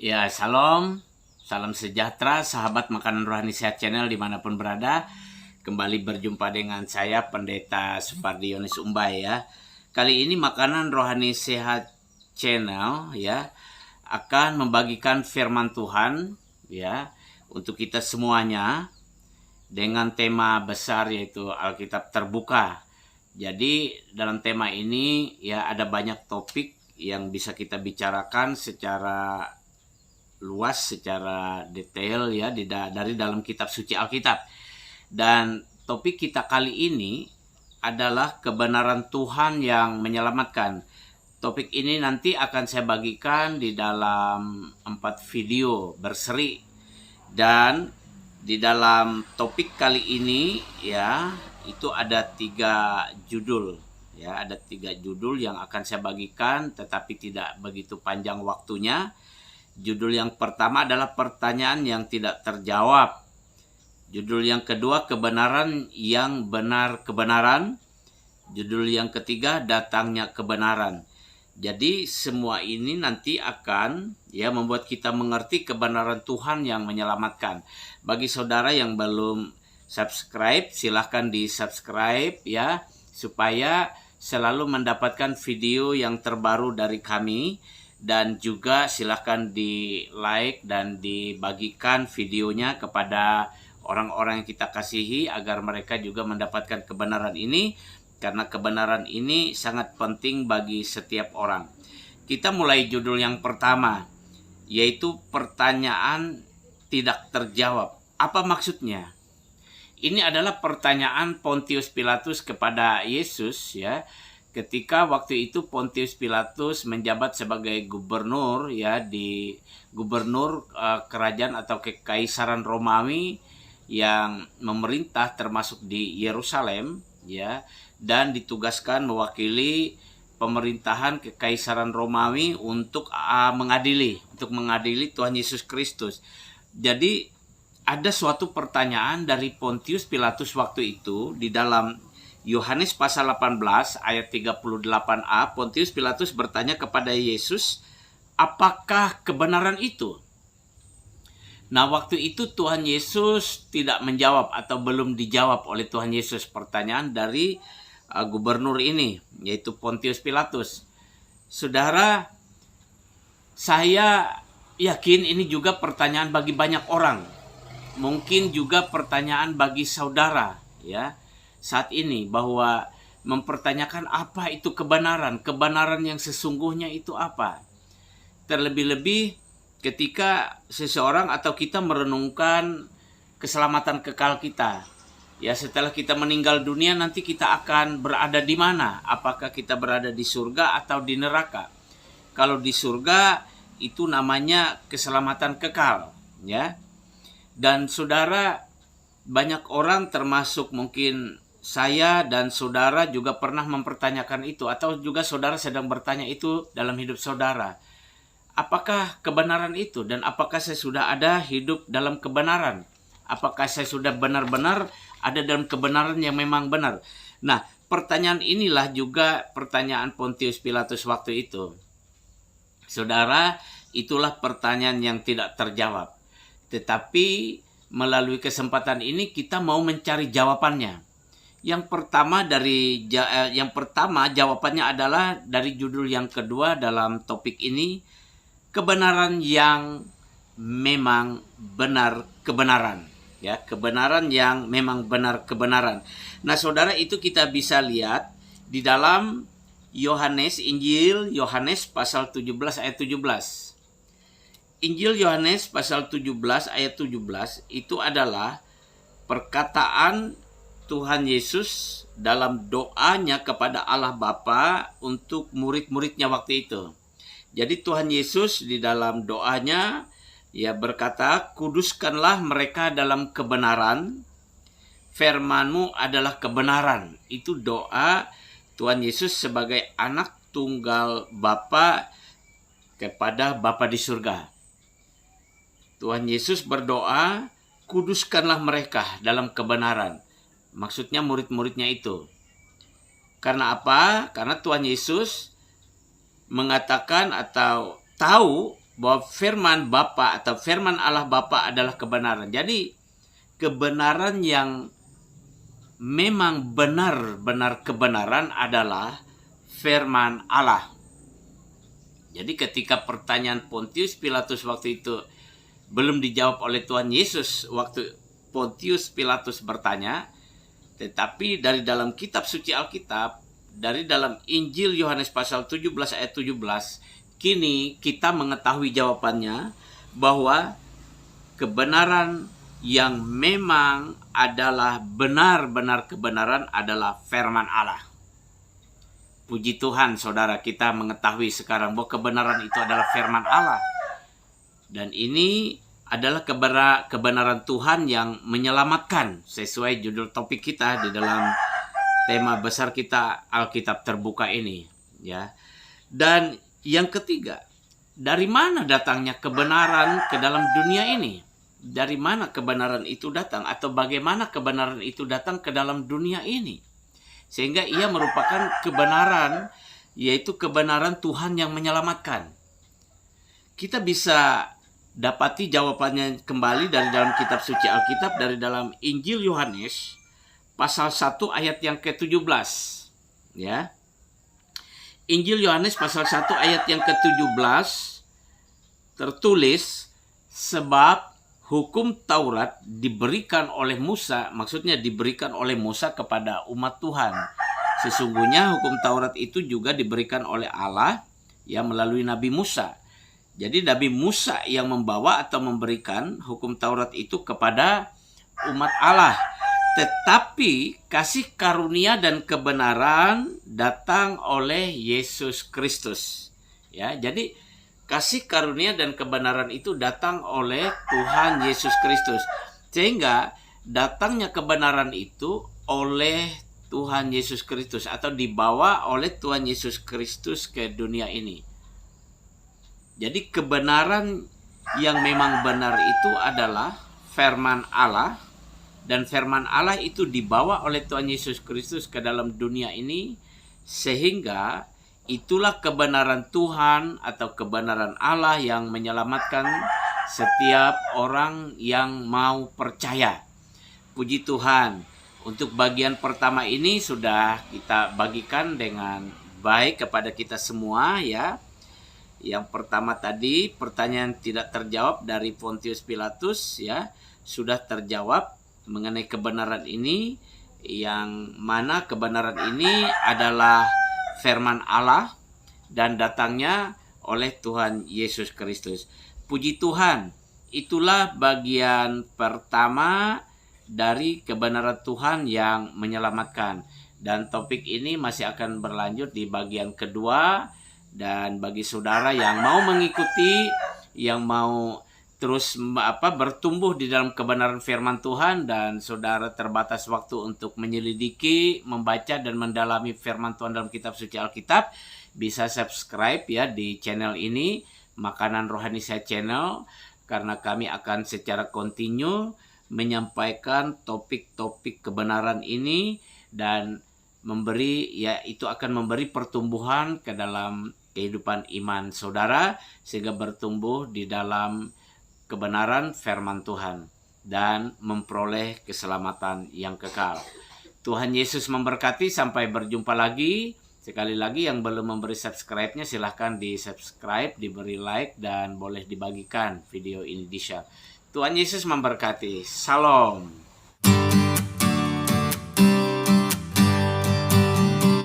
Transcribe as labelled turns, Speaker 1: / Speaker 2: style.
Speaker 1: Ya, salam sejahtera, sahabat Makanan Rohani Sehat Channel dimanapun berada. Kembali berjumpa dengan saya, Pendeta Supardi Yones Umbay ya. Kali ini Makanan Rohani Sehat Channel ya akan membagikan firman Tuhan ya untuk kita semuanya dengan tema besar yaitu Alkitab terbuka. Jadi dalam tema ini ya ada banyak topik yang bisa kita bicarakan secara luas, secara detail ya dari dalam kitab suci Alkitab. Dan topik kita kali ini adalah kebenaran Tuhan yang menyelamatkan. Topik ini nanti akan saya bagikan di dalam 4 video berseri. Dan di dalam topik kali ini ya itu ada 3 judul. Ya, ada 3 judul yang akan saya bagikan tetapi tidak begitu panjang waktunya. Judul yang pertama adalah pertanyaan yang tidak terjawab. Judul yang kedua kebenaran yang benar kebenaran. Judul yang ketiga datangnya kebenaran. Jadi semua ini nanti akan ya membuat kita mengerti kebenaran Tuhan yang menyelamatkan. Bagi saudara yang belum subscribe, silahkan di subscribe ya supaya selalu mendapatkan video yang terbaru dari kami. Dan juga silahkan di like dan dibagikan videonya kepada orang-orang yang kita kasihi agar mereka juga mendapatkan kebenaran ini. Karena kebenaran ini sangat penting bagi setiap orang. Kita mulai judul yang pertama, yaitu pertanyaan tidak terjawab. Apa maksudnya? Ini adalah pertanyaan Pontius Pilatus kepada Yesus ya. Ketika waktu itu Pontius Pilatus menjabat sebagai gubernur ya di kerajaan atau kekaisaran Romawi yang memerintah termasuk di Yerusalem ya, dan ditugaskan mewakili pemerintahan kekaisaran Romawi untuk mengadili Tuhan Yesus Kristus. Jadi ada suatu pertanyaan dari Pontius Pilatus waktu itu di dalam Yohanes pasal 18 ayat 38a. Pontius Pilatus bertanya kepada Yesus, apakah kebenaran itu? Nah, waktu itu Tuhan Yesus tidak menjawab atau belum dijawab oleh Tuhan Yesus pertanyaan dari gubernur ini, yaitu Pontius Pilatus. Saudara, saya yakin ini juga pertanyaan bagi banyak orang. Mungkin juga pertanyaan bagi saudara ya saat ini, bahwa mempertanyakan apa itu kebenaran yang sesungguhnya itu apa. Terlebih-lebih ketika seseorang atau kita merenungkan keselamatan kekal kita. Ya, setelah kita meninggal dunia nanti kita akan berada di mana? Apakah kita berada di surga atau di neraka? Kalau di surga itu namanya keselamatan kekal, ya. Dan saudara, banyak orang termasuk mungkin saya dan saudara juga pernah mempertanyakan itu, atau juga saudara sedang bertanya itu dalam hidup saudara. Apakah kebenaran itu, dan apakah saya sudah ada hidup dalam kebenaran? Apakah saya sudah benar-benar ada dalam kebenaran yang memang benar? Nah, pertanyaan inilah juga pertanyaan Pontius Pilatus waktu itu. Saudara, itulah pertanyaan yang tidak terjawab. Tetapi melalui kesempatan ini kita mau mencari jawabannya. Yang pertama jawabannya adalah dari judul yang kedua dalam topik ini, kebenaran yang memang benar kebenaran. Ya, kebenaran yang memang benar kebenaran. Nah, saudara, itu kita bisa lihat di dalam Injil Yohanes pasal 17 ayat 17. Injil Yohanes pasal 17 ayat 17 itu adalah perkataan Tuhan Yesus dalam doanya kepada Allah Bapa untuk murid-muridnya waktu itu. Jadi Tuhan Yesus di dalam doanya ya berkata, kuduskanlah mereka dalam kebenaran, firman-Mu adalah kebenaran. Itu doa Tuhan Yesus sebagai anak tunggal Bapa kepada Bapa di surga. Tuhan Yesus berdoa, kuduskanlah mereka dalam kebenaran. Maksudnya murid-muridnya itu. Karena apa? Karena Tuhan Yesus mengatakan atau tahu bahwa firman Bapa atau firman Allah Bapa adalah kebenaran. Jadi kebenaran yang memang benar-benar kebenaran adalah firman Allah. Jadi ketika pertanyaan Pontius Pilatus waktu itu belum dijawab oleh Tuhan Yesus waktu Pontius Pilatus bertanya, tetapi dari dalam kitab suci Alkitab, dari dalam Injil Yohanes pasal 17 ayat 17, kini kita mengetahui jawabannya bahwa kebenaran yang memang adalah benar-benar kebenaran adalah firman Allah. Puji Tuhan, saudara, kita mengetahui sekarang bahwa kebenaran itu adalah firman Allah. Dan ini adalah kebenaran Tuhan yang menyelamatkan, sesuai judul topik kita di dalam tema besar kita Alkitab terbuka ini, ya. Dan yang ketiga, dari mana datangnya kebenaran ke dalam dunia ini? Dari mana kebenaran itu datang, atau bagaimana kebenaran itu datang ke dalam dunia ini? Sehingga ia merupakan kebenaran, yaitu kebenaran Tuhan yang menyelamatkan. Kita bisa dapati jawabannya kembali dari dalam kitab suci Alkitab, dari dalam Injil Yohanes pasal 1 ayat yang ke-17, ya. Injil Yohanes pasal 1 ayat yang ke-17 tertulis, sebab hukum Taurat diberikan oleh Musa, maksudnya diberikan oleh Musa kepada umat Tuhan. Sesungguhnya hukum Taurat itu juga diberikan oleh Allah, ya, melalui Nabi Musa. Jadi Nabi Musa yang membawa atau memberikan hukum Taurat itu kepada umat Allah. Tetapi kasih karunia dan kebenaran datang oleh Yesus Kristus. Ya, jadi kasih karunia dan kebenaran itu datang oleh Tuhan Yesus Kristus. Sehingga datangnya kebenaran itu oleh Tuhan Yesus Kristus, atau dibawa oleh Tuhan Yesus Kristus ke dunia ini. Jadi kebenaran yang memang benar itu adalah firman Allah, dan firman Allah itu dibawa oleh Tuhan Yesus Kristus ke dalam dunia ini, sehingga itulah kebenaran Tuhan atau kebenaran Allah yang menyelamatkan setiap orang yang mau percaya. Puji Tuhan, untuk bagian pertama ini sudah kita bagikan dengan baik kepada kita semua, ya. Yang pertama tadi, pertanyaan tidak terjawab dari Pontius Pilatus, ya, sudah terjawab mengenai kebenaran ini, yang mana kebenaran ini adalah firman Allah dan datangnya oleh Tuhan Yesus Kristus. Puji Tuhan, itulah bagian pertama dari kebenaran Tuhan yang menyelamatkan. Dan topik ini masih akan berlanjut di bagian kedua. Dan bagi saudara yang mau mengikuti, yang mau terus bertumbuh di dalam kebenaran firman Tuhan, dan saudara terbatas waktu untuk menyelidiki, membaca dan mendalami firman Tuhan dalam kitab suci Alkitab, bisa subscribe, ya, di channel ini, Makanan Rohani Saya Channel, karena kami akan secara kontinu menyampaikan topik-topik kebenaran ini, dan memberi, ya, itu akan memberi pertumbuhan ke dalam kehidupan iman saudara, sehingga bertumbuh di dalam kebenaran firman Tuhan dan memperoleh keselamatan yang kekal. Tuhan Yesus memberkati, sampai berjumpa lagi. Sekali lagi, yang belum memberi subscribe-nya silahkan di subscribe, diberi like, dan boleh dibagikan video ini di share. Tuhan Yesus memberkati. Shalom.